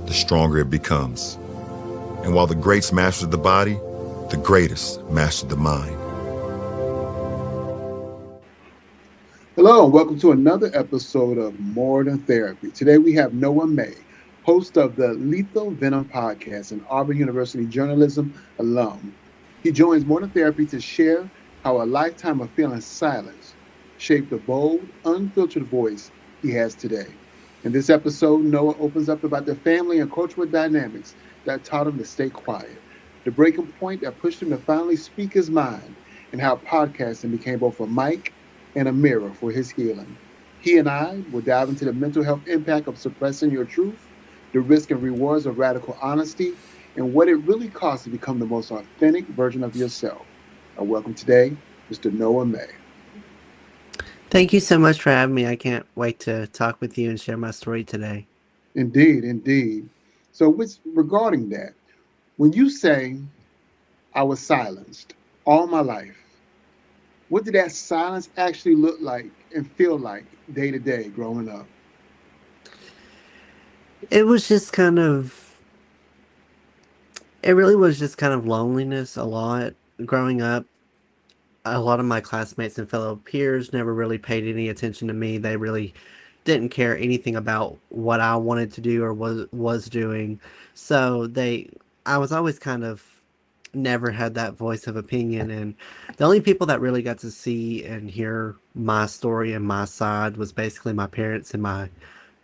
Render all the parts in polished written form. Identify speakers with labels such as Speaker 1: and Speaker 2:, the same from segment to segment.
Speaker 1: the stronger it becomes. And while the greats mastered the body, the greatest mastered the mind.
Speaker 2: Hello, and welcome to another episode of More Than Therapy. Today we have Noah May, host of the Lethal Venom podcast and Auburn University journalism alum. He joins More Than Therapy to share how a lifetime of feeling silence shaped the bold, unfiltered voice he has today. In this episode, Noah opens up about the family and cultural dynamics that taught him to stay quiet, the breaking point that pushed him to finally speak his mind, and how podcasting became both a mic and a mirror for his healing. He and I will dive into the mental health impact of suppressing your truth, the risk and rewards of radical honesty, and what it really costs to become the most authentic version of yourself. I welcome today Mr. Noah May.
Speaker 3: Thank you so much for having me. I can't wait to talk with you and share my story today.
Speaker 2: Indeed, indeed. So, regarding that, when you say I was silenced all my life, what did that silence actually look like and feel like day to day growing up?
Speaker 3: It was just kind of, it really was just kind of loneliness a lot growing up. A lot of my classmates and fellow peers never really paid any attention to me. They really didn't care anything about what I wanted to do or was doing. So I was always kind of never had that voice of opinion, and the only people that really got to see and hear my story and my side was basically my parents and my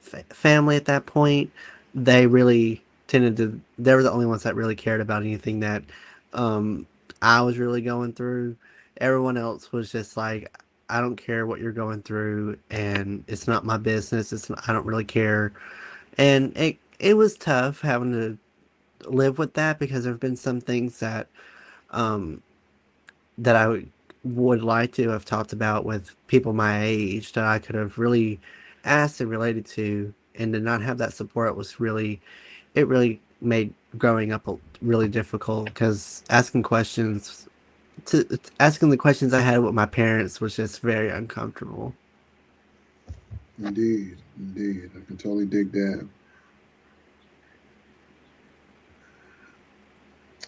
Speaker 3: family at that point. They really they were the only ones that really cared about anything that um I was really going through. Everyone else was just like, I don't care what you're going through, and it's not my business. I don't really care. And it was tough having to live with that, because there have been some things um that would like to have talked about with people my age that I could have really asked and related to, and to not have that support was really, it really made growing up really difficult, because asking the questions I had with my parents was just very uncomfortable.
Speaker 2: Indeed, indeed. I can totally dig that.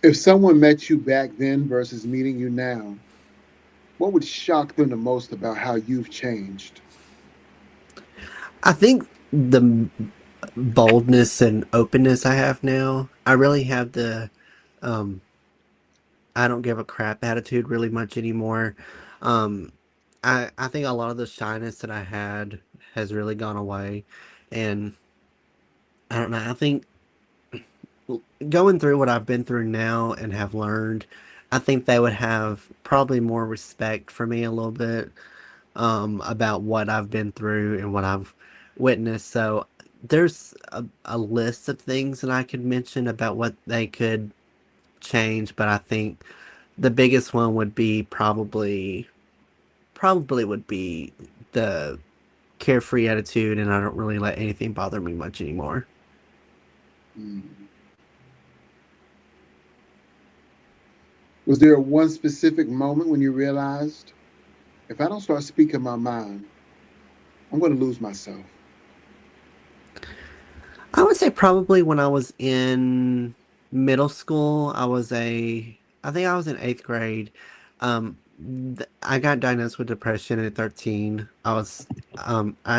Speaker 2: If someone met you back then versus meeting you now, what would shock them the most about how you've changed?
Speaker 3: I think the boldness and openness I have now, I really have the um I don't give a crap attitude really much anymore. Um, I think a lot of the shyness that I had has really gone away, and I don't know. I think going through what I've been through now and have learned, I think they would have probably more respect for me a little bit, about what I've been through and what I've witnessed. So there's a list of things that I could mention about what they could change, but I think the biggest one would be probably would be the carefree attitude, and I don't really let anything bother me much anymore.
Speaker 2: Mm. Was there one specific moment when you realized, if I don't start speaking my mind, I'm going to lose myself?
Speaker 3: I would say probably when I was in middle school. I think I was in eighth grade. I got diagnosed with depression at 13.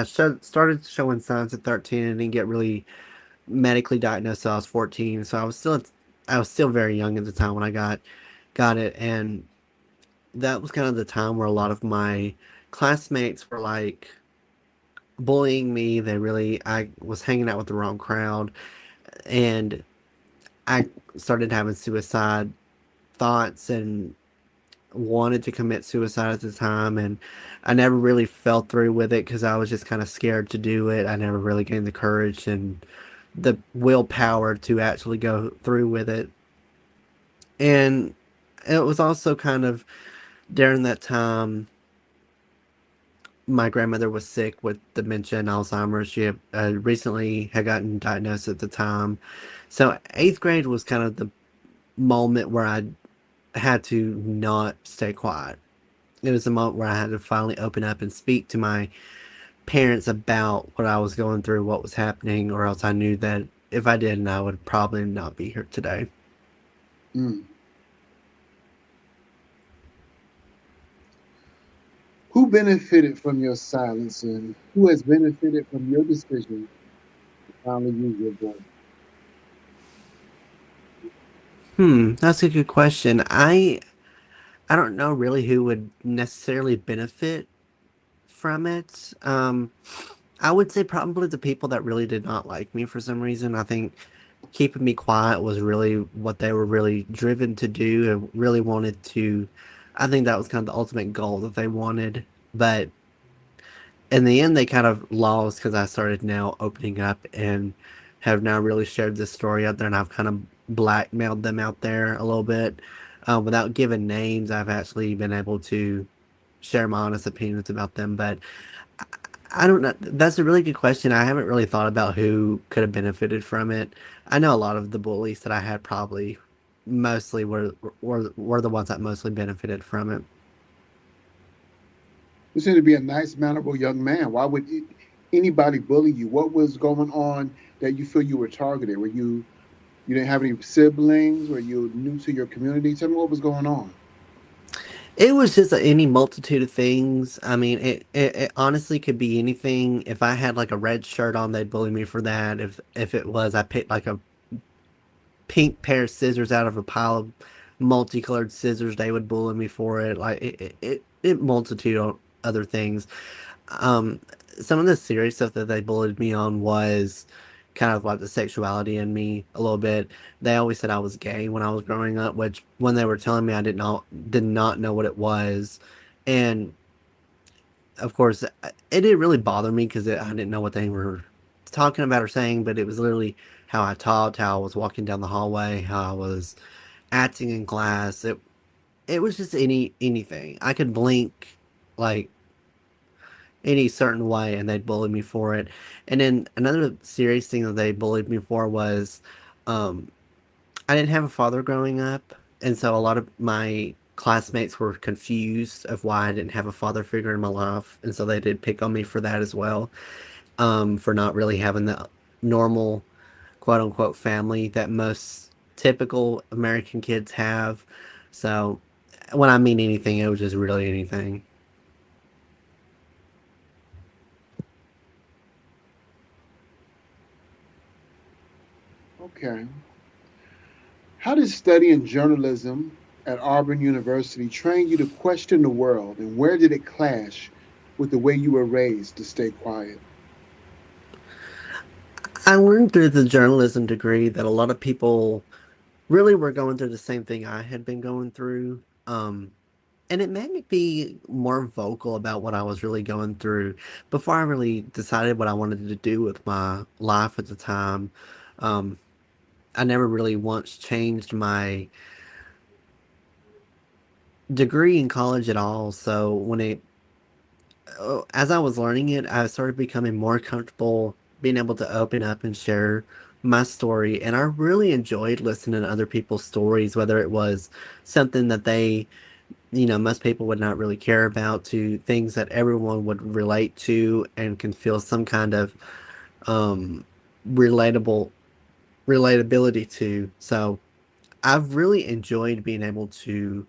Speaker 3: Started showing signs at 13 and didn't get really medically diagnosed till I was 14. So I was still very young at the time when I got it, and that was kind of the time where a lot of my classmates were like bullying me. I was hanging out with the wrong crowd, and I started having suicide thoughts and wanted to commit suicide at the time, and I never really fell through with it because I was just kind of scared to do it. I never really gained the courage and the willpower to actually go through with it. And it was also kind of during that time my grandmother was sick with dementia and Alzheimer's. She recently had gotten diagnosed at the time. So eighth grade was kind of the moment where I had to not stay quiet. It was the moment where I had to finally open up and speak to my parents about what I was going through, what was happening, or else I knew that if I didn't, I would probably not be here today.
Speaker 2: Mm. Who benefited from your silence and who has benefited from your decision to finally use your voice?
Speaker 3: That's a good question. I don't know really who would necessarily benefit from it. I would say probably the people that really did not like me for some reason. I think keeping me quiet was really what they were really driven to do and really wanted to. I think that was kind of the ultimate goal that they wanted. But in the end, they kind of lost because I started now opening up and have now really shared this story out there, and I've kind of blackmailed them out there a little bit. Without giving names, I've actually been able to share my honest opinions about them. But I don't know. That's a really good question. I haven't really thought about who could have benefited from it. I know a lot of the bullies that I had probably mostly were the ones that mostly benefited from it.
Speaker 2: You seem to be a nice, mannerable young man. Why would anybody bully you? What was going on that you feel you were targeted? Were you didn't have any siblings? Were you new to your community? Tell me what was going on.
Speaker 3: It was just any multitude of things. I mean, it honestly could be anything. If I had like a red shirt on, they'd bully me for that. If it was I picked like a pink pair of scissors out of a pile of multicolored scissors, they would bully me for it. Like it multitude of other things. Um, some of the serious stuff that they bullied me on was kind of like the sexuality in me a little bit. They always said I was gay when I was growing up, which when they were telling me, I did not know what it was, and of course, it didn't really bother me because I didn't know what they were talking about or saying, but it was literally how I talked, how I was walking down the hallway, how I was acting in class. It was just anything. I could blink like any certain way and they'd bully me for it. And then another serious thing that they bullied me for was um, I didn't have a father growing up, and so a lot of my classmates were confused of why I didn't have a father figure in my life, and so they did pick on me for that as well, for not really having the normal quote unquote family that most typical American kids have. So when I mean anything, it was just really anything.
Speaker 2: Okay. How did studying journalism at Auburn University train you to question the world, and where did it clash with the way you were raised to stay quiet?
Speaker 3: I learned through the journalism degree that a lot of people really were going through the same thing I had been going through. And it made me be more vocal about what I was really going through before I really decided what I wanted to do with my life at the time. Um, I never really once changed my degree in college at all. So as I was learning it, I started becoming more comfortable being able to open up and share my story. And I really enjoyed listening to other people's stories, whether it was something that most people would not really care about to things that everyone would relate to and can feel some kind of um, relatable relatability to. So I've really enjoyed being able to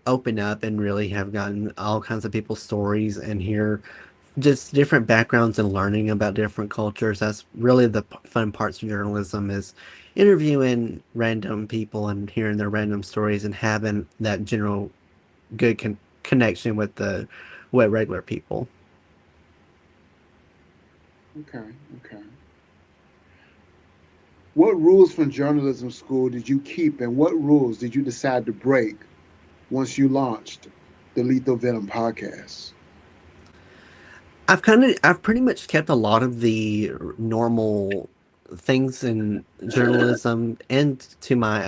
Speaker 3: open up and really have gotten all kinds of people's stories and hear just different backgrounds and learning about different cultures. That's really the fun parts of journalism is interviewing random people and hearing their random stories and having that general good connection with regular people.
Speaker 2: Okay, okay. What rules from journalism school did you keep, and what rules did you decide to break once you launched the Lethal Venom podcast?
Speaker 3: I've pretty much kept a lot of the normal things in journalism into my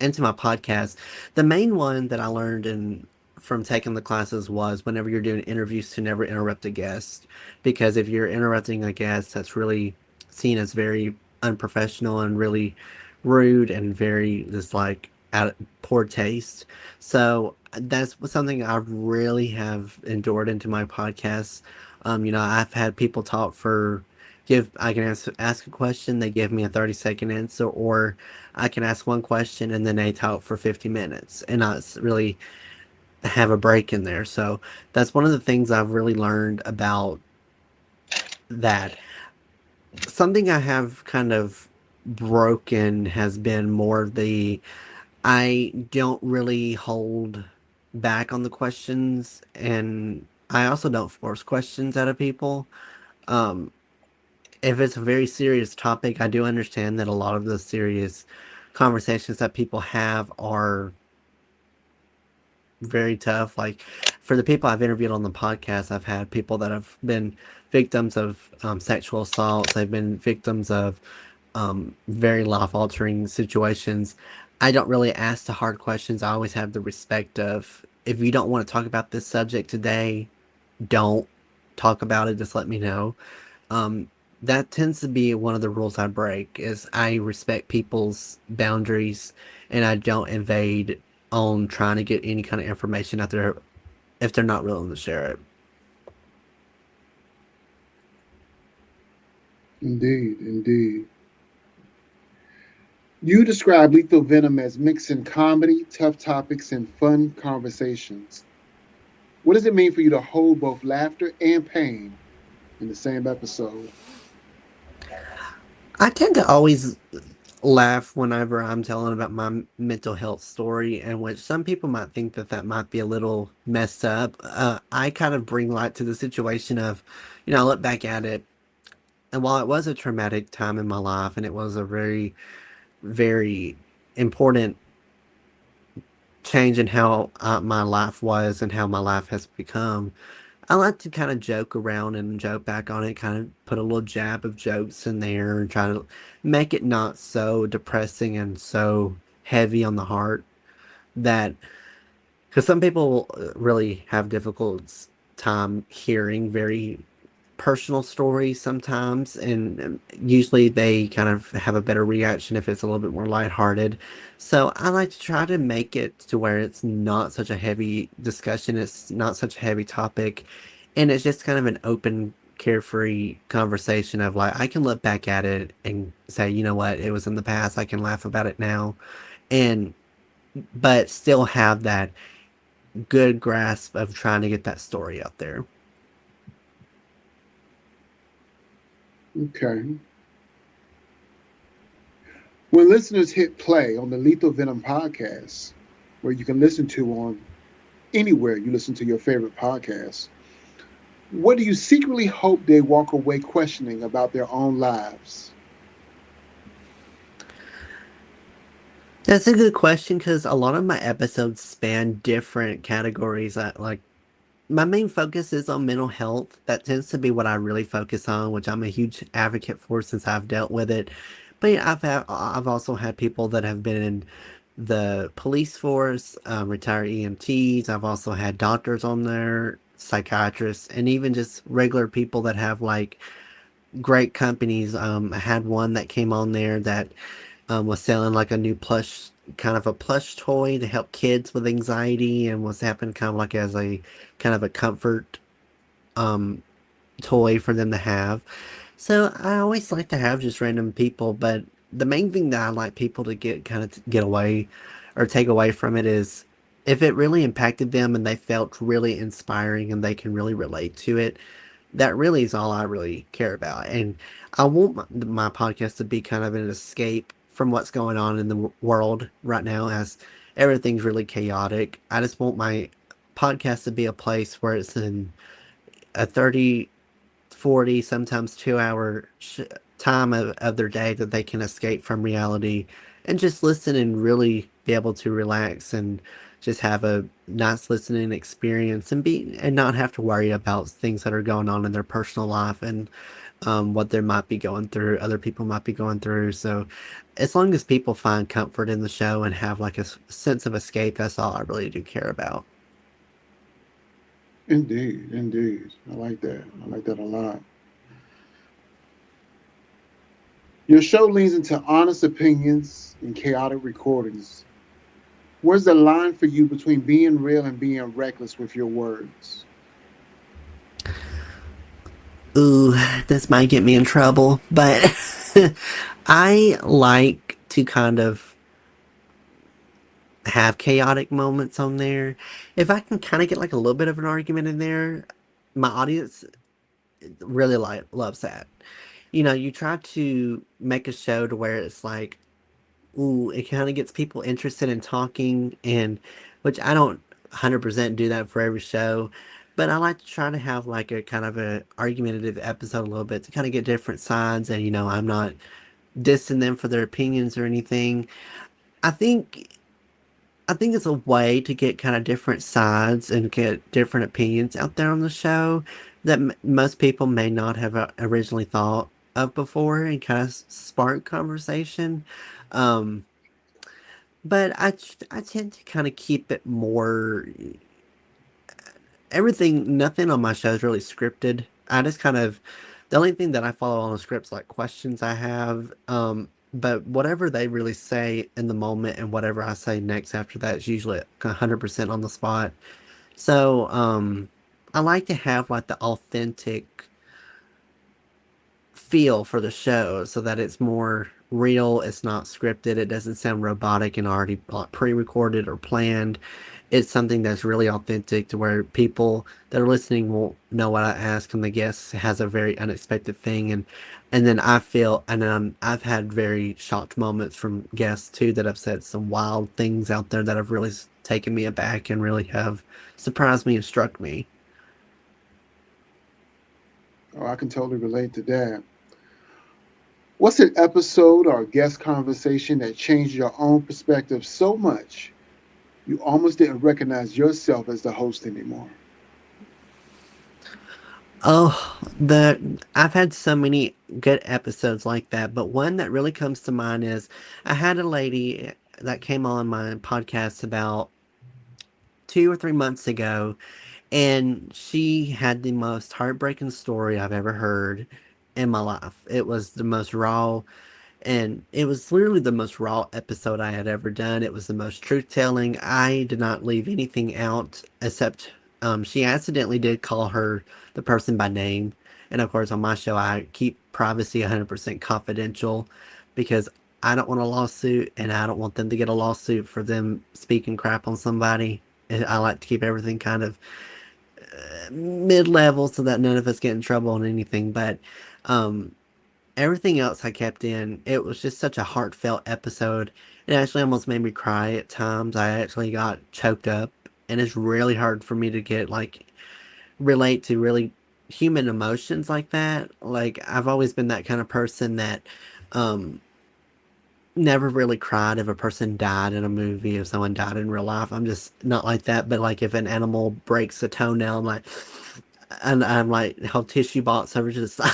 Speaker 3: podcast. The main one that I learned from taking the classes was whenever you're doing interviews to never interrupt a guest, because if you're interrupting a guest, that's really seen as very unprofessional and really rude and very just like out poor taste. So that's something I really have endured into my podcast. I've had people talk for I can ask a question, they give me a 30-second answer, or I can ask one question and then they talk for 50 minutes and not really have a break in there. So that's one of the things I've really learned about that. Something I have kind of broken has been more of the I don't really hold back on the questions, and I also don't force questions out of people. Um, if it's a very serious topic, I do understand that a lot of the serious conversations that people have are very tough. Like for the people I've interviewed on the podcast, I've had people that have been victims of sexual assaults. They've been victims of very life altering situations. I don't really ask the hard questions. I always have the respect of if you don't want to talk about this subject today, don't talk about it. Just let me know. Um, that tends to be one of the rules I break is I respect people's boundaries and I don't invade on trying to get any kind of information out there if they're not willing to share it.
Speaker 2: Indeed, indeed. You describe Lethal Venom as mixing comedy, tough topics, and fun conversations. What does it mean for you to hold both laughter and pain in the same episode?
Speaker 3: I tend to always laugh whenever I'm telling about my mental health story, and which some people might think that that might be a little messed up. I kind of bring light to the situation of, I look back at it, and while it was a traumatic time in my life, and it was a very, very important change in how my life was and how my life has become, I like to kind of joke around and joke back on it, kind of put a little jab of jokes in there and try to make it not so depressing and so heavy on the heart that because some people really have difficult time hearing very personal stories sometimes, and usually they kind of have a better reaction if it's a little bit more lighthearted. So I like to try to make it to where it's not such a heavy discussion, it's not such a heavy topic, and it's just kind of an open, carefree conversation of like I can look back at it and say, you know what, it was in the past, I can laugh about it now, and but still have that good grasp of trying to get that story out there.
Speaker 2: Okay. When listeners hit play on the Lethal Venom podcast, where you can listen to on anywhere you listen to your favorite podcast, what do you secretly hope they walk away questioning about their own lives?
Speaker 3: That's a good question because a lot of my episodes span different categories. Like my main focus is on mental health. That tends to be what I really focus on, which I'm a huge advocate for since I've dealt with it. But yeah, I've also had people that have been in the police force, retired EMTs. I've also had doctors on there, psychiatrists, and even just regular people that have like great companies. I had one that came on there that was selling like a new plush, kind of a plush toy to help kids with anxiety, and was happening kind of like as a kind of a comfort um, toy for them to have. So I always like to have just random people, but the main thing that I like people to get away or take away from it is if it really impacted them and they felt really inspiring and they can really relate to it, that really is all I really care about. And I want my podcast to be kind of an escape from what's going on in the world right now as everything's really chaotic. I just want my podcast to be a place where it's in a 30, 40, sometimes 2 hour time of their day that they can escape from reality and just listen and really be able to relax and just have a nice listening experience and be and not have to worry about things that are going on in their personal life and what they might be going through, other people might be going through. So as long as people find comfort in the show and have like a sense of escape, that's all I really do care about.
Speaker 2: Indeed, indeed. I like that. I like that a lot. Your show leans into honest opinions and chaotic recordings. Where's the line for you between being real and being reckless with your words?
Speaker 3: Ooh, this might get me in trouble, but I like to kind of have chaotic moments on there. If I can kind of get like a little bit of an argument in there, my audience really loves that. You know, you try to make a show to where it's like, ooh, it kind of gets people interested in talking, and which I don't 100% do that for every show, but I like to try to have like a kind of a argumentative episode a little bit to kind of get different sides, and you know, I'm not dissing them for their opinions or anything. I think I think it's a way to get kind of different sides and get different opinions out there on the show that most people may not have originally thought of before and kind of spark conversation. Um, but I tend to kind of keep it more everything, nothing on my show is really scripted. I just kind of, the only thing that I follow on the script's like questions I have. But whatever they really say in the moment and whatever I say next after that is usually 100% on the spot. So, I like to have like the authentic feel for the show so that it's more real, it's not scripted, it doesn't sound robotic and already like pre-recorded or planned. It's something that's really authentic to where people that are listening won't know what I ask and the guest has a very unexpected thing, and then I feel, and I've had very shocked moments from guests too that have said some wild things out there that have really taken me aback and really have surprised me and struck me.
Speaker 2: Oh, I can totally relate to that. What's an episode or guest conversation that changed your own perspective so much you almost didn't recognize yourself as the host anymore?
Speaker 3: Oh, the I've had so many good episodes like that, but one that really comes to mind is I had a lady that came on my podcast about 2 or 3 months ago, and she had the most heartbreaking story I've ever heard in my life. It was the most raw, and it was literally the most raw episode I had ever done. It was the most truth telling. I did not leave anything out except she accidentally did call her the person by name. And of course, on my show, I keep privacy 100% confidential because I don't want a lawsuit and I don't want them to get a lawsuit for them speaking crap on somebody. And I like to keep everything kind of mid level so that none of us get in trouble on anything. But um, everything else I kept in. It was just such a heartfelt episode. It actually almost made me cry at times. I actually got choked up, and it's really hard for me to get like relate to really human emotions like that. Like I've always been that kind of person that um never really cried if a person died in a movie, if someone died in real life. I'm just not like that. But like if an animal breaks a toenail, I'm like, and I'm like held tissue box over to the side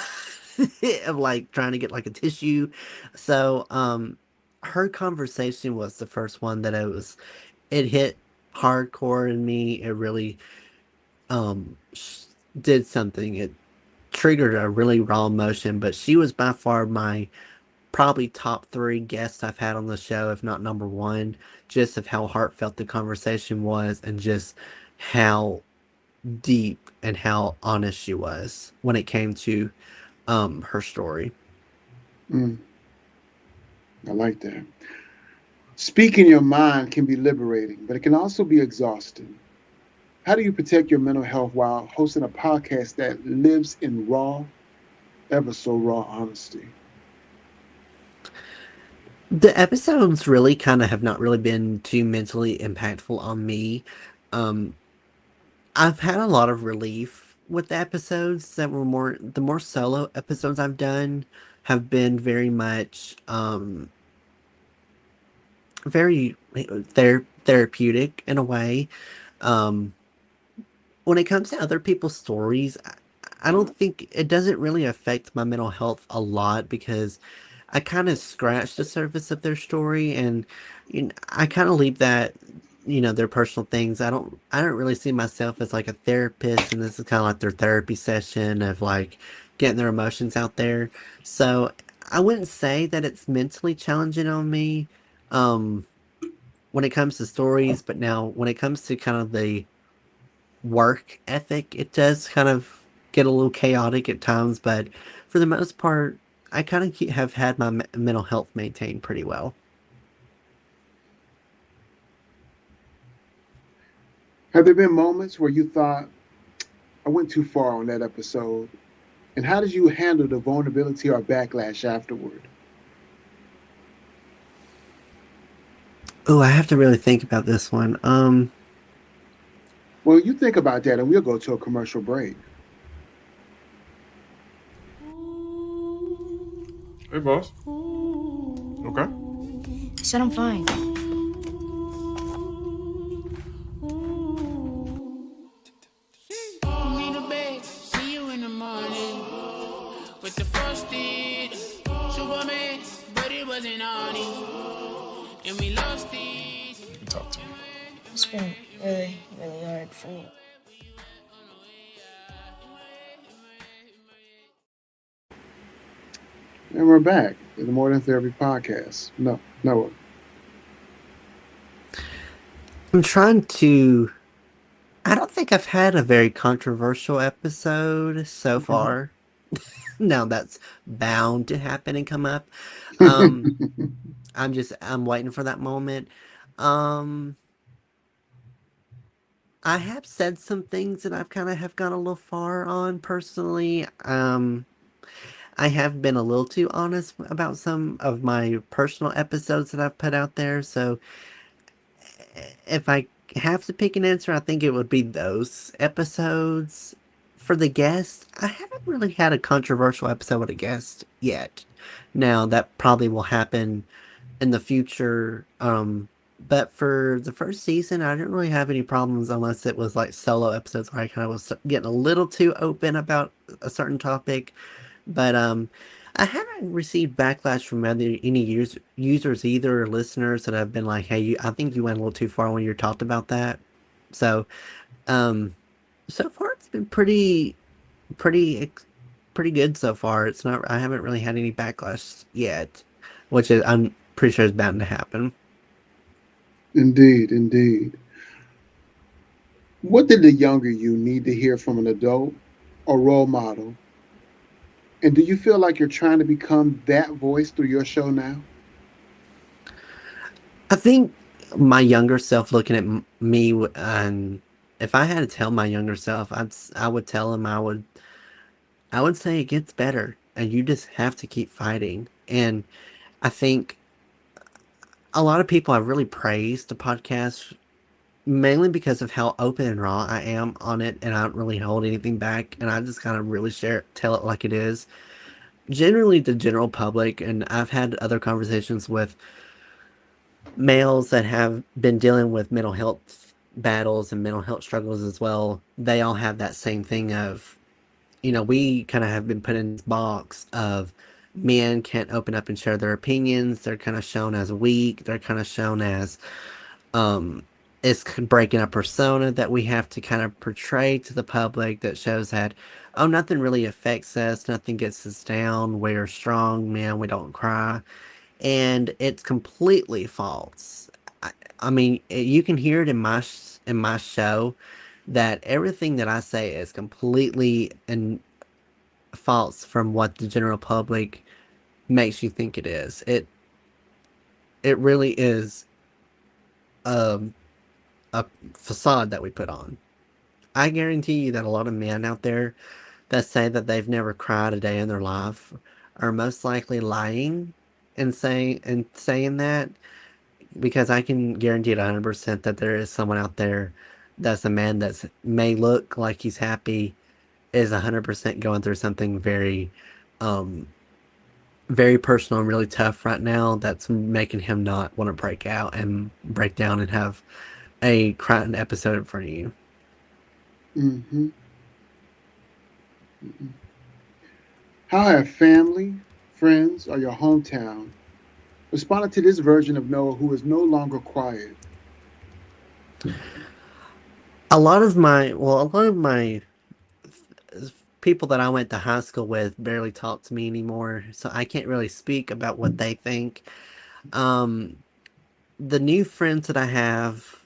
Speaker 3: of like trying to get like a tissue. So her conversation was the first one that it hit hardcore in me. It really did something. It triggered a really raw emotion, but she was by far my probably top three guests I've had on the show, if not number one, just of how heartfelt the conversation was and just how deep and how honest she was when it came to her story.
Speaker 2: Mm, I like that. Speaking your mind can be liberating, but it can also be exhausting. How do you protect your mental health while hosting a podcast that lives in raw, ever so raw honesty?
Speaker 3: The episodes really kind of have not really been too mentally impactful on me. Um, I've had a lot of relief with the episodes that were the more solo episodes I've done have been very much very therapeutic in a way. Um, when it comes to other people's stories, I don't think it doesn't really affect my mental health a lot because I kind of scratch the surface of their story, and I kind of leave that, their personal things. I don't really see myself as like a therapist, and this is kind of like their therapy session of like getting their emotions out there. So I wouldn't say that it's mentally challenging on me um, when it comes to stories, but now when it comes to kind of the work ethic, it does kind of. get a little chaotic at times, but for the most part, I kind of have had my mental health maintained pretty well.
Speaker 2: Have there been moments where you thought, I went too far on that episode? And how did you handle the vulnerability or backlash afterward?
Speaker 3: Oh, I have to really think about this one.
Speaker 2: Well, you think about that and we'll go to a commercial break.
Speaker 4: Hey, boss. Okay.
Speaker 5: I said I'm fine.
Speaker 6: Me the bed, see you in the morning with the frosted Superman, but it wasn't on it, and we lost it.
Speaker 4: You can talk to me.
Speaker 5: It's been really, really hard for me.
Speaker 2: And we're back in the More Than Therapy podcast. No, Noah.
Speaker 3: I'm trying to. I don't think I've had a very controversial episode so far. Now that's bound to happen and come up. Um, I'm waiting for that moment. Um, I have said some things that I've kind of have gone a little far on personally. I have been a little too honest about some of my personal episodes that I've put out there. So if I have to pick an answer, I think it would be those episodes. For the guest, I haven't really had a controversial episode with a guest yet. Now that probably will happen in the future. But for the first season, I didn't really have any problems unless it was like solo episodes where I kind of was getting a little too open about a certain topic. But I haven't received backlash from any users either, or listeners that have been like, "Hey, I think you went a little too far when you talked about that." So, um, so far it's been pretty, pretty good so far. It's not. I haven't really had any backlash yet, which is I'm pretty sure is bound to happen.
Speaker 2: Indeed, indeed. What did the younger you need to hear from an adult or role model? And do you feel like you're trying to become that voice through your show now?
Speaker 3: I think my younger self looking at me, and if I had to tell my younger self, I would tell him I would say it gets better, and you just have to keep fighting. And I think a lot of people have really praised the podcast mainly because of how open and raw I am on it, and I don't really hold anything back, and I just kind of really tell it like it is. Generally, the general public, and I've had other conversations with males that have been dealing with mental health battles and mental health struggles as well. They all have that same thing of, we kind of have been put in this box of men can't open up and share their opinions. They're kind of shown as weak. They're kind of shown as um it's breaking a persona that we have to kind of portray to the public that shows that, oh, nothing really affects us, nothing gets us down, we're strong men, we don't cry. And it's completely false. I mean, you can hear it in my show that everything that I say is completely and false from what the general public makes you think it is. It really is um, a facade that we put on. I guarantee you that a lot of men out there that say that they've never cried a day in their life are most likely lying and saying that, because I can guarantee it 100% that there is someone out there that's a man that's may look like he's happy, is 100% going through something um very personal and really tough right now that's making him not want to break out and break down and have a crying episode in front of you.
Speaker 2: Hmm. How have family, friends, or your hometown responded to this version of Noah who is no longer quiet?
Speaker 3: A lot of my people that I went to high school with barely talk to me anymore, so I can't really speak about what they think. Um, the new friends that I have,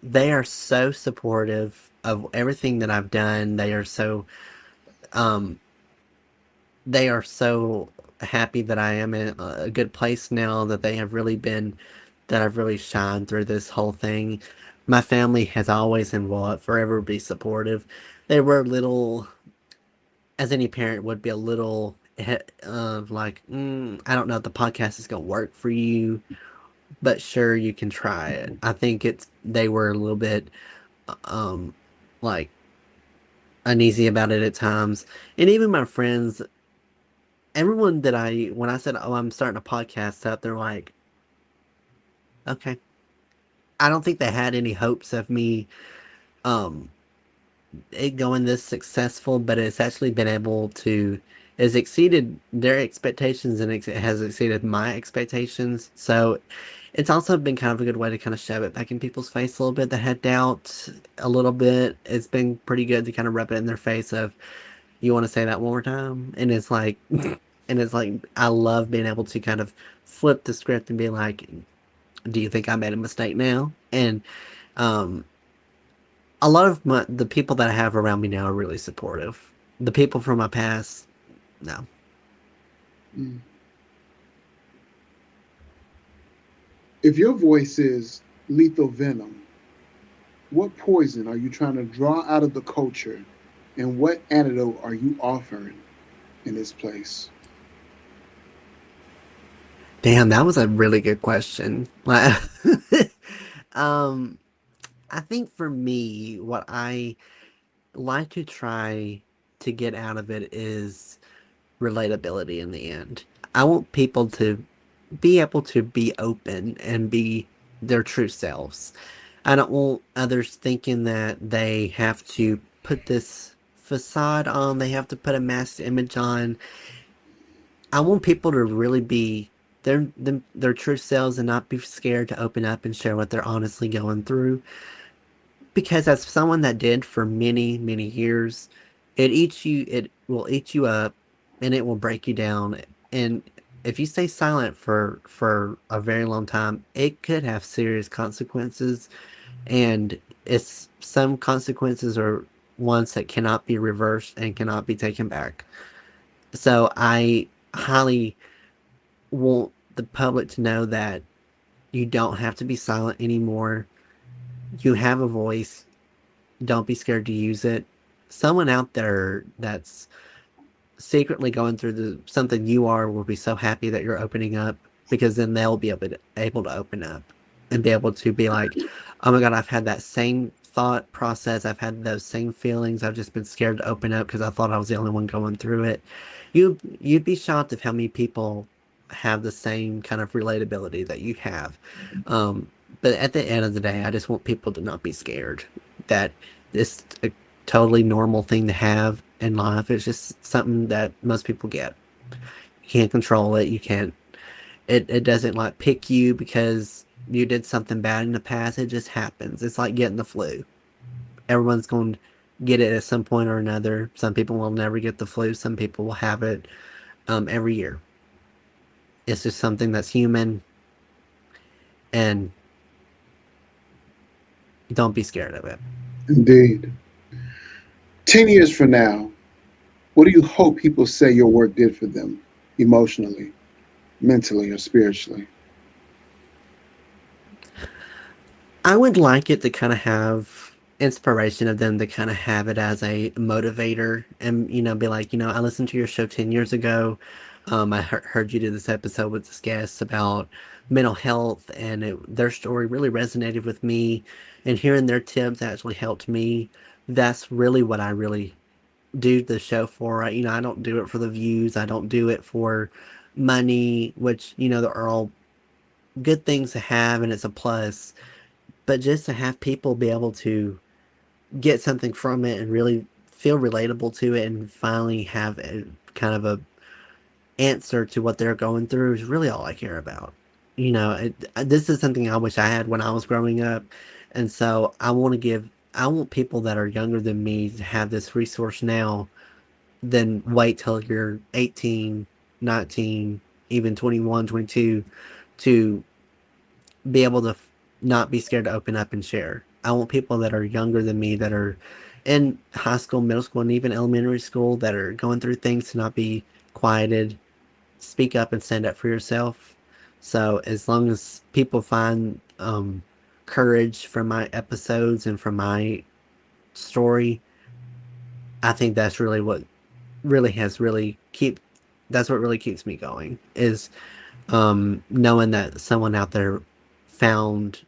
Speaker 3: they are so supportive of everything that I've done. They are so um, they are so happy that I am in a good place now, that they have really been, that I've really shined through this whole thing. My family has always and will forever be supportive. They were a little, as any parent would be, a little like, I don't know if the podcast is going to work for you, but sure, you can try it. I think they were a little bit, um, like, uneasy about it at times. And even my friends, everyone that when I said, oh, I'm starting a podcast up, they're like, okay. I don't think they had any hopes of me, um, it going this successful, but it's actually been able to, has exceeded their expectations, and it has exceeded my expectations. So it's also been kind of a good way to kind of shove it back in people's face a little bit that had doubt a little bit. It's been pretty good to kind of rub it in their face of, you want to say that one more time? And it's like, and it's like, I love being able to kind of flip the script and be like, do you think I made a mistake now? And um, a lot of the people that I have around me now are really supportive. The people from my past, no.
Speaker 2: Mm. If your voice is lethal venom, what poison are you trying to draw out of the culture, and what antidote are you offering in this place?
Speaker 3: Damn, that was a really good question. Like, um, I think for me, what I like to try to get out of it is relatability in the end. I want people to be able to be open and be their true selves. I don't want others thinking that they have to put this facade on, they have to put a masked image on. I want people to really be their true selves and not be scared to open up and share what they're honestly going through. Because as someone that did for many, many years, it will eat you up, and it will break you down. And if you stay silent for a very long time, it could have serious consequences. And it's some consequences are ones that cannot be reversed and cannot be taken back. So I highly want the public to know that you don't have to be silent anymore. You have a voice. Don't be scared to use it. Someone out there that's secretly going through something you are will be so happy that you're opening up, because then they'll be able to open up and be able to be like, oh my God, I've had that same thought process. I've had those same feelings. I've just been scared to open up because I thought I was the only one going through it. You'd be shocked of how many people have the same kind of relatability that you have. But at the end of the day, I just want people to not be scared that it's a totally normal thing to have in life. It's just something that most people get. You can't control it. You can't, it doesn't like pick you because you did something bad in the past. It just happens. It's like getting the flu. Everyone's going to get it at some point or another. Some people will never get the flu. Some people will have it every year. It's just something that's human, and don't be scared of it.
Speaker 2: Indeed. 10 years from now, what do you hope people say your work did for them emotionally, mentally, or spiritually?
Speaker 3: I would like it to kind of have inspiration of them to kind of have it as a motivator, and, be like, I listened to your show 10 years ago. I heard you do this episode with this guest about mental health, and their story really resonated with me, and hearing their tips actually helped me. That's really what I really do the show for. I don't do it for the views. I don't do it for money, which, there are all good things to have, and it's a plus. But just to have people be able to get something from it and really feel relatable to it, and finally have a kind of a answer to what they're going through, is really all I care about. This is something I wish I had when I was growing up. And so I want people that are younger than me to have this resource now, than wait till you're 18, 19, even 21, 22, to be able to not be scared to open up and share. I want people that are younger than me, that are in high school, middle school, and even elementary school that are going through things to not be quieted, speak up and stand up for yourself. So as long as people find courage from my episodes and from my story, I think that's really what really has really keep that's what really keeps me going is knowing that someone out there found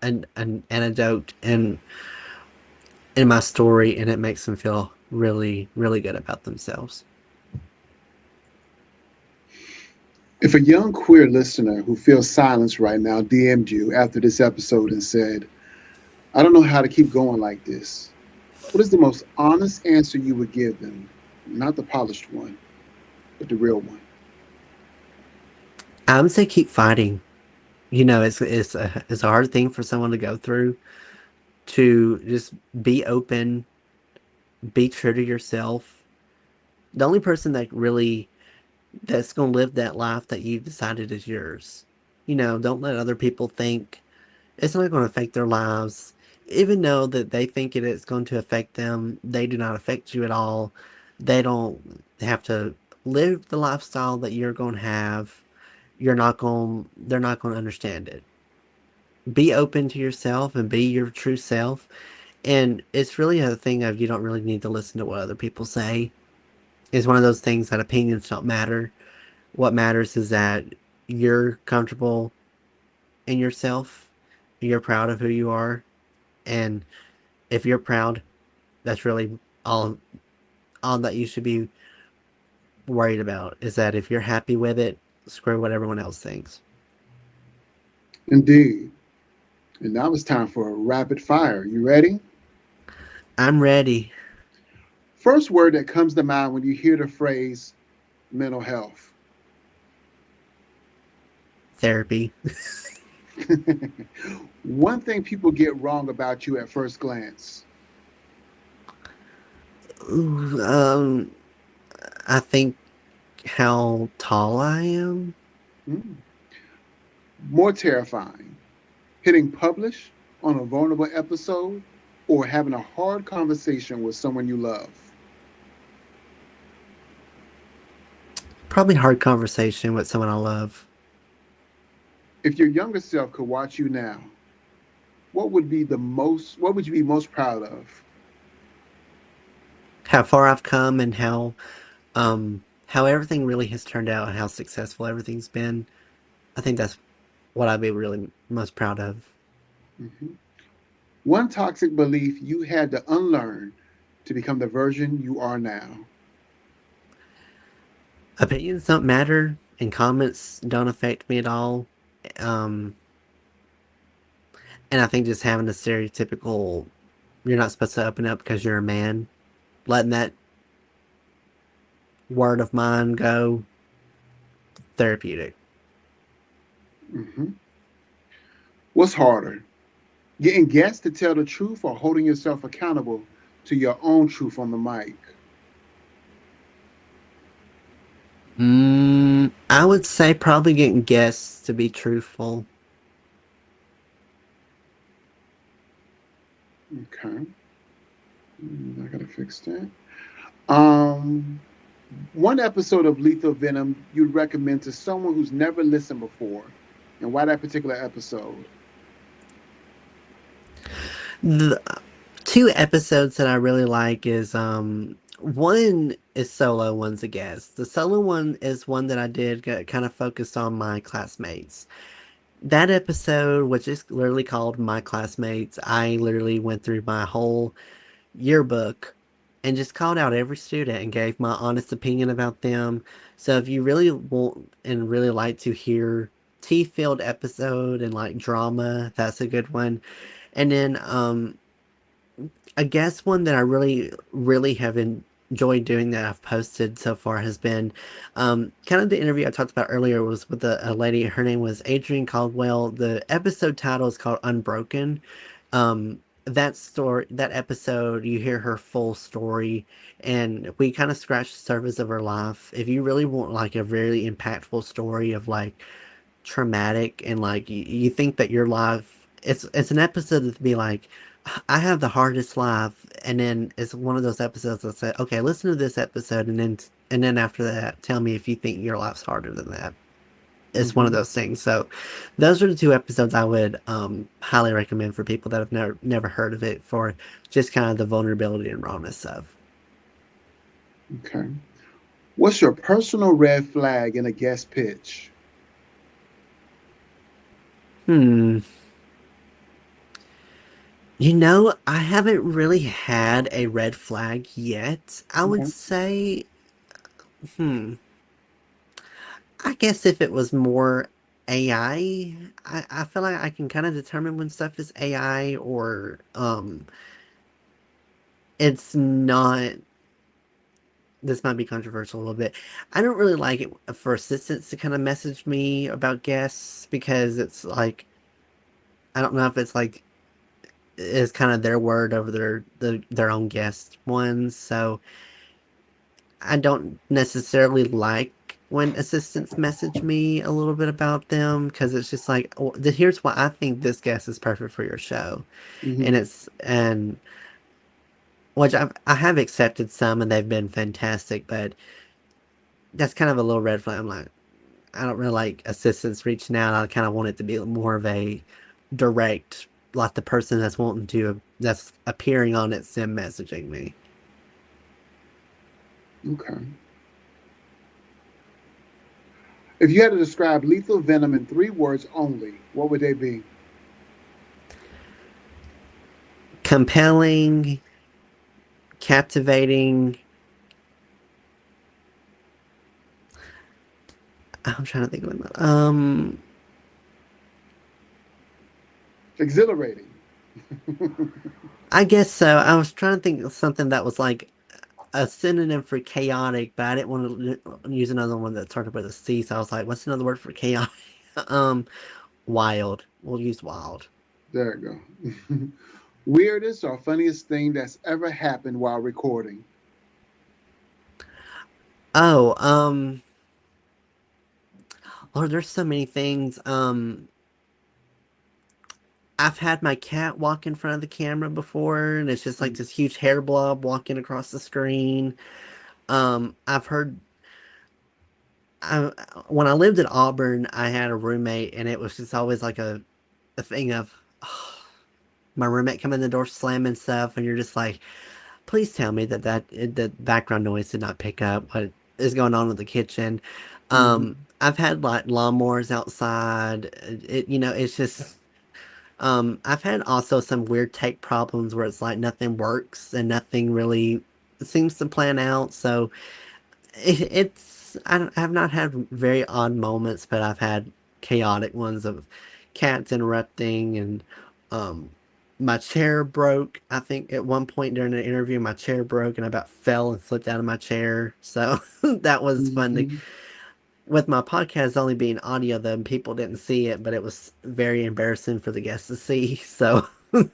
Speaker 3: an antidote in my story, and it makes them feel really, really good about themselves.
Speaker 2: If a young queer listener who feels silenced right now DM'd you after this episode and said, I don't know how to keep going like this, what is the most honest answer you would give them? Not the polished one, but the real one.
Speaker 3: I would say keep fighting. You know, it's a hard thing for someone to go through. To just be open, be true to yourself. The only person that's gonna live that life that you've decided is yours. You know, don't let other people think it's not going to affect their lives. Even though that they think it is going to affect them, they do not affect you at all. They don't have to live the lifestyle that you're going to have. They're not going to understand it. Be open to yourself and be your true self. And it's really a thing of you don't really need to listen to what other people say. It's one of those things that opinions don't matter. What matters is that you're comfortable in yourself. You're proud of who you are. And if you're proud, that's really all that you should be worried about is that if you're happy with it, screw what everyone else thinks.
Speaker 2: Indeed. And now it's time for a rapid fire. You ready?
Speaker 3: I'm ready.
Speaker 2: First word that comes to mind when you hear the phrase mental health.
Speaker 3: Therapy.
Speaker 2: One thing people get wrong about you at first glance.
Speaker 3: Ooh, I think how tall I am.
Speaker 2: Mm. More terrifying, hitting publish on a vulnerable episode or having a hard conversation with someone you love.
Speaker 3: Probably hard conversation with someone I love.
Speaker 2: If your younger self could watch you now, what would you be most proud of?
Speaker 3: How far I've come and how everything really has turned out and how successful everything's been. I think that's what I'd be really most proud of.
Speaker 2: Mhm. One toxic belief you had to unlearn to become the version you are now.
Speaker 3: Opinions don't matter and comments don't affect me at all. Um, and I think just having a stereotypical, you're not supposed to open up because you're a man, letting that word of mine go, therapeutic.
Speaker 2: Mhm. What's harder, getting guests to tell the truth or holding yourself accountable to your own truth on the mic?
Speaker 3: I would say probably getting guests to be truthful.
Speaker 2: Okay. I gotta fix that. Um, One episode of Lethal Venom you'd recommend to someone who's never listened before, and why that particular episode?
Speaker 3: The two episodes that I really like is one is solo, one's a guest. The solo one is one that I did get kind of focused on my classmates. That episode, which is literally called My Classmates, I literally went through my whole yearbook and just called out every student and gave my honest opinion about them. So if you really want and really like to hear tea-filled episode and like drama, that's a good one. And then I guess one that I really, really have enjoyed doing that I've posted so far has been kind of the interview I talked about earlier was with a lady. Her name was Adrienne Caldwell. The episode title is called Unbroken. That episode, you hear her full story, and we kind of scratch the surface of her life. If you really want like a very impactful story of like traumatic and like you think that your life, it's an episode to be like, I have the hardest life, and then it's one of those episodes that say, "Okay, listen to this episode, and then after that, tell me if you think your life's harder than that." It's one of
Speaker 2: Hmm.
Speaker 3: those things. So, those are the two episodes I would highly recommend for people that have never heard of it, for just kind of the vulnerability and rawness of.
Speaker 2: Okay. What's your personal red flag in a guest pitch?
Speaker 3: Hmm. I haven't really had a red flag yet. I would
Speaker 2: Okay.
Speaker 3: say, hmm. I guess if it was more I feel like I can kind of determine when stuff is AI or it's not. This might be controversial a little bit. I don't really like it for assistants to kind of message me about guests because it's like I don't know if it's like it's kind of their word over their own guest ones. So I don't necessarily like when assistants message me a little bit about them because it's just like, "Oh, here's why I think this guest is perfect for your show," and
Speaker 2: Hmm.
Speaker 3: and which I have accepted some and they've been fantastic, but that's kind of a little red flag. I'm like, I don't really like assistants reaching out. I kind of want it to be more of a direct, like the person that's appearing on it, sim messaging me.
Speaker 2: Okay. If you had to describe Lethal Venom in 3 words only, what would they be?
Speaker 3: Compelling, captivating. I'm trying to think of it.
Speaker 2: Exhilarating.
Speaker 3: I guess so. I was trying to think of something that was like a synonym for chaotic, but I didn't want to use another one that started with a C. So I was like, what's another word for chaotic? um, Wild. We'll use wild.
Speaker 2: There you go. Weirdest or funniest thing that's ever happened while recording?
Speaker 3: Oh, Lord, there's so many things. I've had my cat walk in front of the camera before, and it's just like this huge hair blob walking across the screen. I've heard I, when I lived at Auburn, I had a roommate, and it was just always like a thing of my roommate coming in the door slamming stuff, and you're just like, please tell me that background noise did not pick up what is going on in the kitchen.
Speaker 2: Hmm.
Speaker 3: I've had like lawnmowers outside. It's just I've had also some weird tech problems where it's like nothing works and nothing really seems to plan out. So I have not had very odd moments, but I've had chaotic ones of cats interrupting and um my chair broke. I think at one point during the interview my chair broke and I about fell and slipped out of my chair. So that was fun
Speaker 2: Hmm.
Speaker 3: with my podcast only being audio, then people didn't see it, but it was very embarrassing for the guests to see. So,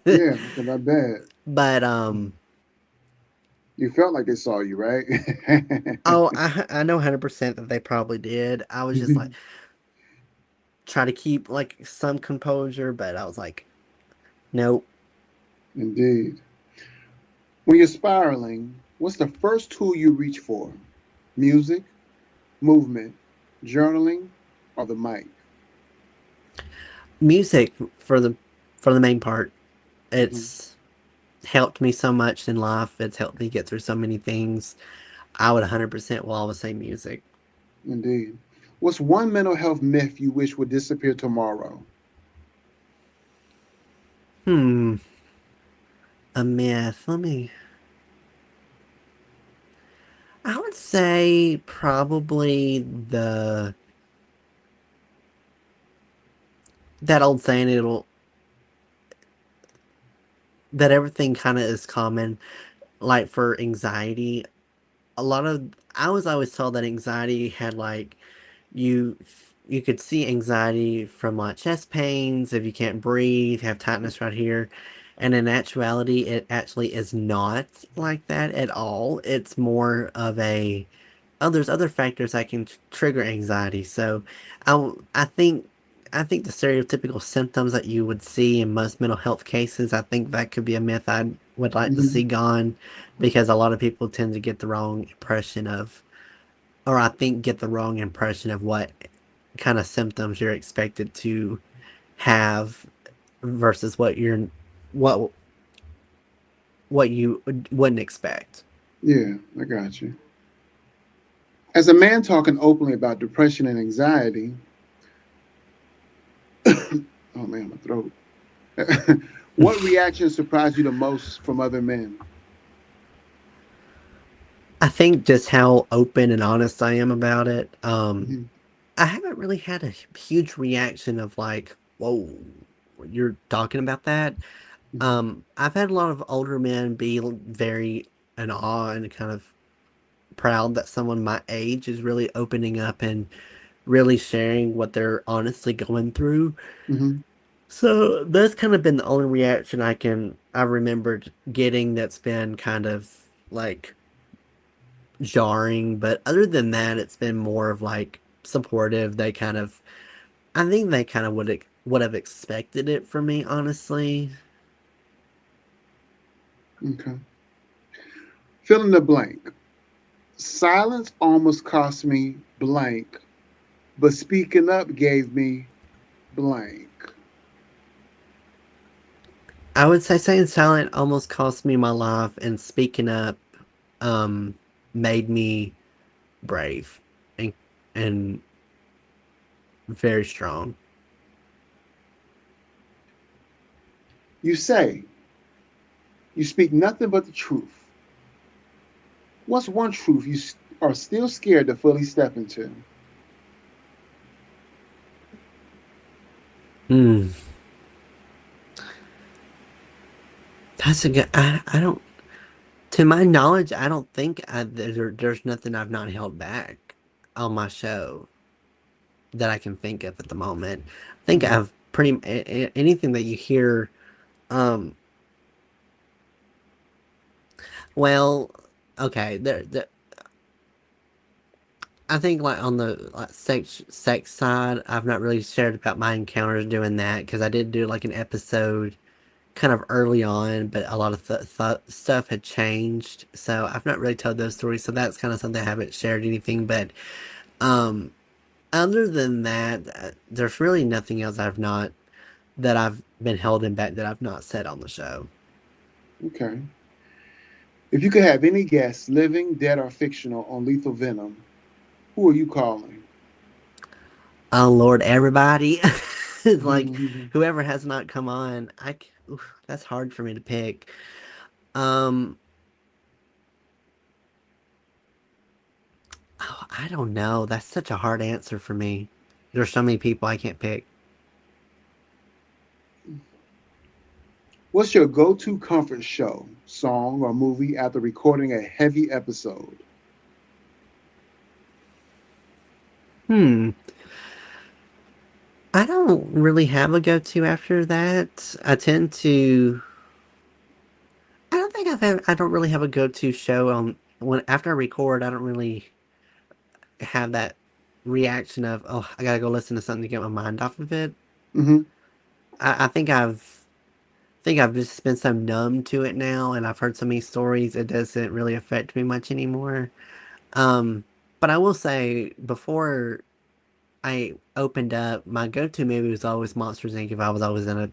Speaker 2: Yeah, because I bet
Speaker 3: but
Speaker 2: you felt like they saw you, right?
Speaker 3: oh, I know 100% that they probably did. I was just like try to keep like some composure, but I was like, nope.
Speaker 2: Indeed. When you're spiraling, what's the first tool you reach for? Music, movement, journaling, or the mic?
Speaker 3: Music for the main part.
Speaker 2: Hmm.
Speaker 3: It's helped me so much in life. It's helped me get through so many things. I would 100% will always say music.
Speaker 2: Indeed. What's one mental health myth you wish would disappear tomorrow?
Speaker 3: Hmm, a myth. I would say probably the that old saying that everything kind of is common, like for anxiety. A lot of I was always told that anxiety had like you you could see anxiety from like chest pains if you can't breathe, have tightness right here. And in actuality, it actually is not like that at all. It's more of a there's other factors that can trigger anxiety. So I think I think the stereotypical symptoms that you would see in most mental health cases, I think that could be a myth I would like to
Speaker 2: Hmm.
Speaker 3: see gone, because a lot of people tend to get the wrong impression of, or I think get the wrong impression of what kind of symptoms you're expected to have versus what what you wouldn't expect.
Speaker 2: Yeah, I got you. As a man talking openly about depression and anxiety, oh man, my throat. What reaction surprised you the most from other men?
Speaker 3: I think just how open and honest I am about it.
Speaker 2: Hmm.
Speaker 3: I haven't really had a huge reaction of like, "Whoa, you're talking about that."
Speaker 2: Hmm.
Speaker 3: I've had a lot of older men be very in awe and kind of proud that someone my age is really opening up and really sharing what they're honestly going through.
Speaker 2: Hmm.
Speaker 3: So that's kind of been the only reaction I remembered getting that's been kind of like jarring. But other than that, it's been more of like supportive. I think they kind of would have expected it from me, honestly.
Speaker 2: Okay. Fill in the blank. Silence almost cost me blank, but speaking up gave me blank.
Speaker 3: I would say staying silent almost cost me my life, and speaking up um made me brave and and very strong.
Speaker 2: You say you speak nothing but the truth. What's one truth you are still scared to fully step into?
Speaker 3: Hmm. That's a good. I don't. To my knowledge, I don't think there's nothing I've not held back on my show that I can think of at the moment. I think
Speaker 2: Mhm.
Speaker 3: I've anything that you hear. Um. Well. Okay. I think like on the like, sex side, I've not really shared about my encounters doing that because I did do like an episode kind of early on, but a lot of stuff had changed, so I've not really told those stories. So that's kind of something I haven't shared anything. But um, other than that, there's really nothing else that I've been holding back that I've not said on the show.
Speaker 2: Okay. If you could have any guest, living, dead, or fictional, on Lethal Venom, who are you calling?
Speaker 3: Oh Lord, everybody! It's like
Speaker 2: Mhm.
Speaker 3: whoever has not come on. Oof, that's hard for me to pick. Um, oh, I don't know. That's such a hard answer for me. There's so many people I can't pick.
Speaker 2: What's your go-to comfort show, song, or movie after recording a heavy episode?
Speaker 3: Hmm. I don't really have a go-to after that. I don't think I don't really have a go-to show on when after I record. I don't really have that reaction of, oh, I gotta go listen to something to get my mind off of it.
Speaker 2: Hmm.
Speaker 3: I think I've just been so numb to it now, and I've heard so many stories. It doesn't really affect me much anymore. Um, but I will say before I opened up, my go-to movie was always Monsters Inc. If I was always in a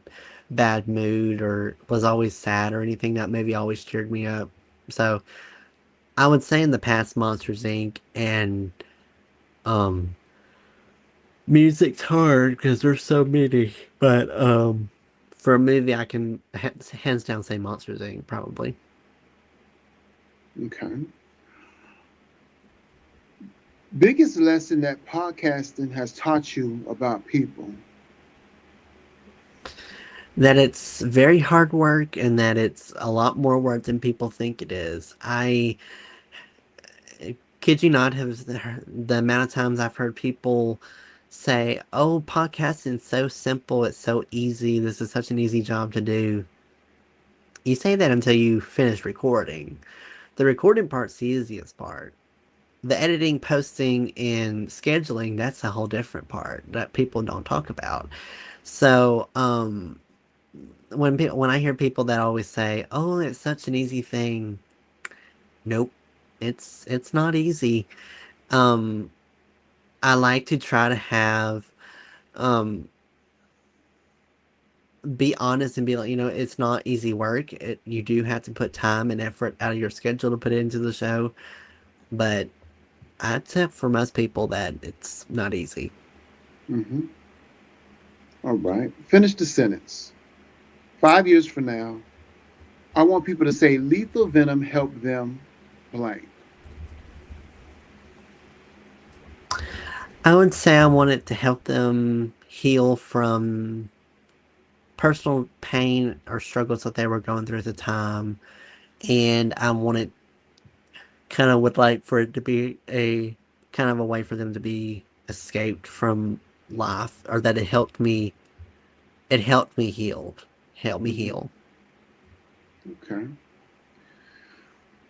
Speaker 3: bad mood or was always sad or anything, that movie always cheered me up. So I would say in the past Monsters Inc. and um music's hard because there's so many. But for a movie I can hands down say Monsters Inc. probably.
Speaker 2: Okay. Biggest lesson that podcasting has taught you about people?
Speaker 3: That it's very hard work and that it's a lot more work than people think it is. I kid you not, have the amount of times I've heard people say, "Oh, podcasting's so simple, it's so easy, this is such an easy job to do." You say that until you finish recording. The recording part's the easiest part. the editing, posting, and scheduling, that's a whole different part that people don't talk about. So, when I hear people that always say, "Oh, it's such an easy thing," nope, it's not easy. Um, I like to try to have um be honest and be like, it's not easy work. You do have to put time and effort out of your schedule to put it into the show, but I'd say for most people that it's not easy.
Speaker 2: Mm-hmm. All right. Finish the sentence. 5 years from now, I want people to say Lethal Venom helped them blank.
Speaker 3: I would say I want it to help them heal from personal pain or struggles that they were going through at the time, and I want it would like for it to be a kind of a way for them to be escaped from life, or that it help me
Speaker 2: Mm-hmm.
Speaker 3: heal.
Speaker 2: Okay.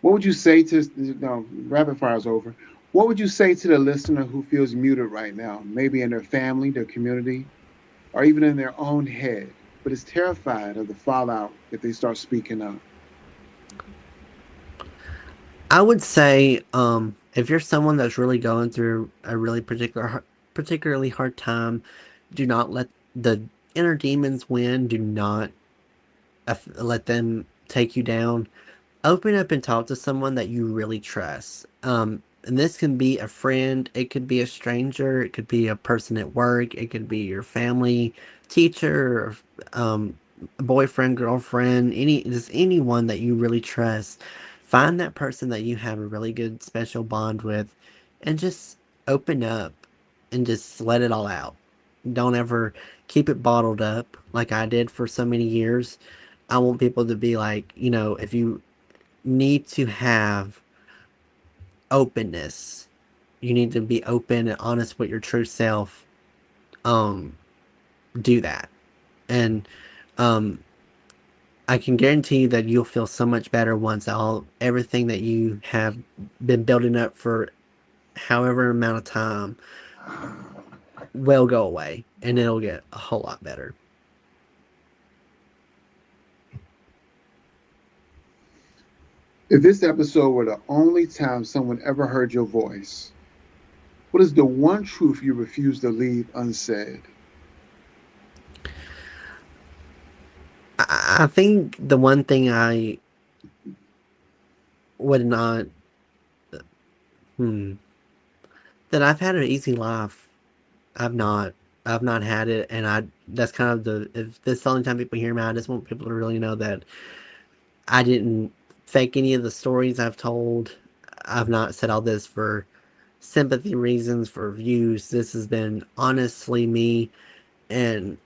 Speaker 2: What would you say to, no, rapid fire's over. What would you say to the listener who feels muted right now, maybe in their family, their community, or even in their own head, but is terrified of the fallout if they start speaking up?
Speaker 3: I would say, if you're someone that's really going through a really particularly hard time, do not let the inner demons win. Do not let them take you down. Open up and talk to someone that you really trust. And this can be a friend, it could be a stranger, it could be a person at work, it could be your family, teacher, um, boyfriend, girlfriend, just anyone that you really trust. Find that person that you have a really good special bond with, and just open up and just let it all out. Don't ever keep it bottled up like I did for so many years. I want people to be like, if you need to have openness. You need to be open and honest with your true self. Um, do that. And um, I can guarantee you that you'll feel so much better once everything that you have been building up for however amount of time will go away, and it'll get a whole lot better.
Speaker 2: If this episode were the only time someone ever heard your voice, what is the one truth you refuse to leave unsaid?
Speaker 3: I think the one thing I would not, hmm, that I've had an easy life. I've not. I've not had it, and that's kind of if this is the only time people hear me, I just want people to really know that I didn't fake any of the stories I've told. I've not said all this for sympathy reasons, for views. This has been honestly me, and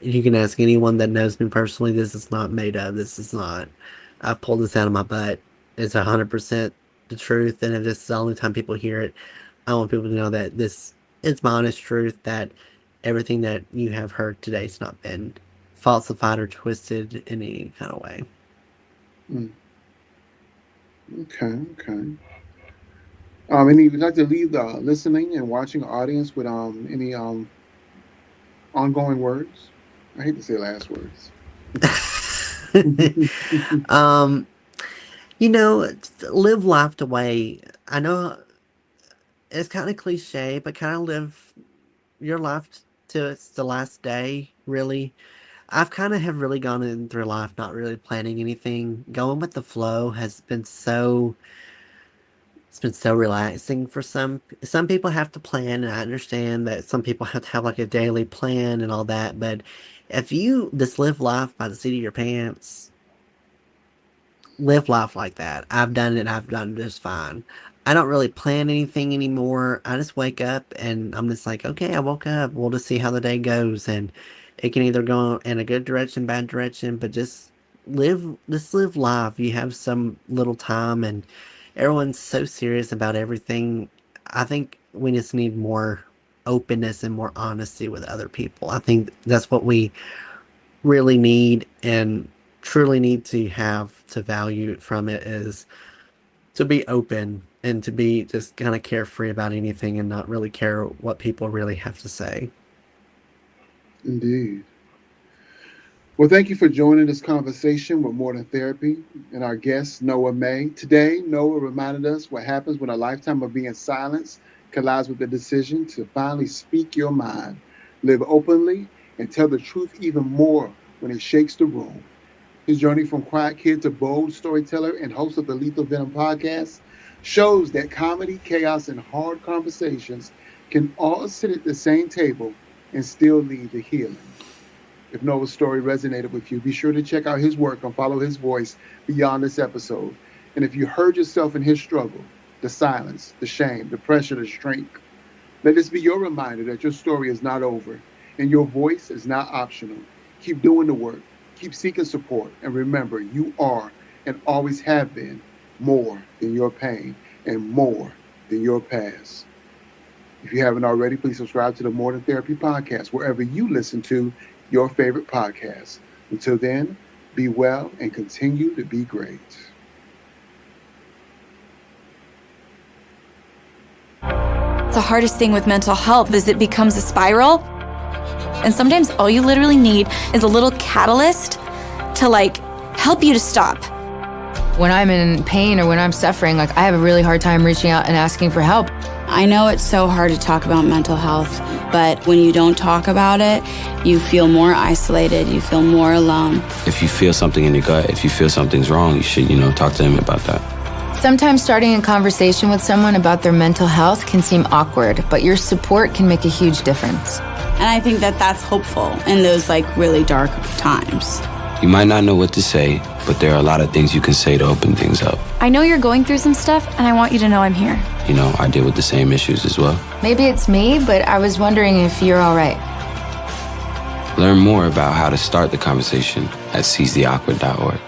Speaker 3: you can ask anyone that knows me personally. This is not made up. This is not. I've pulled this out of my butt. It's 100% the truth, and if this is the only time people hear it, I want people to know that this is my honest truth, that everything that you have heard today has not been falsified or twisted in any kind of way.
Speaker 2: Mm, okay, okay. Any would you like to leave the listening and watching audience with any ongoing words? I hate to say last words.
Speaker 3: um, you know, live life the way, I know it's kind of cliche, but kind of live your life to it's the last day, really. I've kind of have really gone in through life not really planning anything. Going with the flow has been it's been so relaxing for some people have to plan, and I understand that some people have to have like a daily plan and all that, but if you just live life by the seat of your pants, live life like that. I've done it. I've done just fine. I don't really plan anything anymore. I just wake up and I'm just like, okay, I woke up. We'll just see how the day goes, and it can either go in a good direction, bad direction, but just live life. You have some little time, and everyone's so serious about everything. I think we just need more openness and more honesty with other people. I think that's what we really need and truly need to have to value from it, is to be open and to be just kind of carefree about anything and not really care what people really have to say.
Speaker 2: Indeed. Well, thank you for joining this conversation with More Than Therapy and our guest, Noah May. Today, Noah reminded us what happens when a lifetime of being silenced collides with the decision to finally speak your mind, live openly, and tell the truth even more when it shakes the room. His journey from quiet kid to bold storyteller and host of the Lethal Venom podcast shows that comedy, chaos, and hard conversations can all sit at the same table and still lead to healing. If Noah's story resonated with you, be sure to check out his work and follow his voice beyond this episode. And if you heard yourself in his struggle, the silence, the shame, the pressure to shrink, let this be your reminder that your story is not over and your voice is not optional. Keep doing the work, keep seeking support, and remember, you are and always have been more than your pain and more than your past. If you haven't already, please subscribe to the More Than Therapy podcast wherever you listen to your favorite podcast. Until then, be well and continue to be great.
Speaker 7: The hardest thing with mental health is it becomes a spiral. And sometimes all you literally need is a little catalyst to help you to stop.
Speaker 8: When I'm in pain or when I'm suffering, I have a really hard time reaching out and asking for help.
Speaker 9: I know it's so hard to talk about mental health, but when you don't talk about it, you feel more isolated, you feel more alone.
Speaker 10: If you feel something in your gut, if you feel something's wrong, you should, talk to them about that.
Speaker 8: Sometimes starting a conversation with someone about their mental health can seem awkward, but your support can make a huge difference.
Speaker 9: And I think that that's hopeful in those really dark times.
Speaker 10: You might not know what to say, but there are a lot of things you can say to open things up.
Speaker 7: I know you're going through some stuff, and I want you to know I'm here.
Speaker 10: I deal with the same issues as well.
Speaker 8: Maybe it's me, but I was wondering if you're all right.
Speaker 10: Learn more about how to start the conversation at seizetheawkward.org.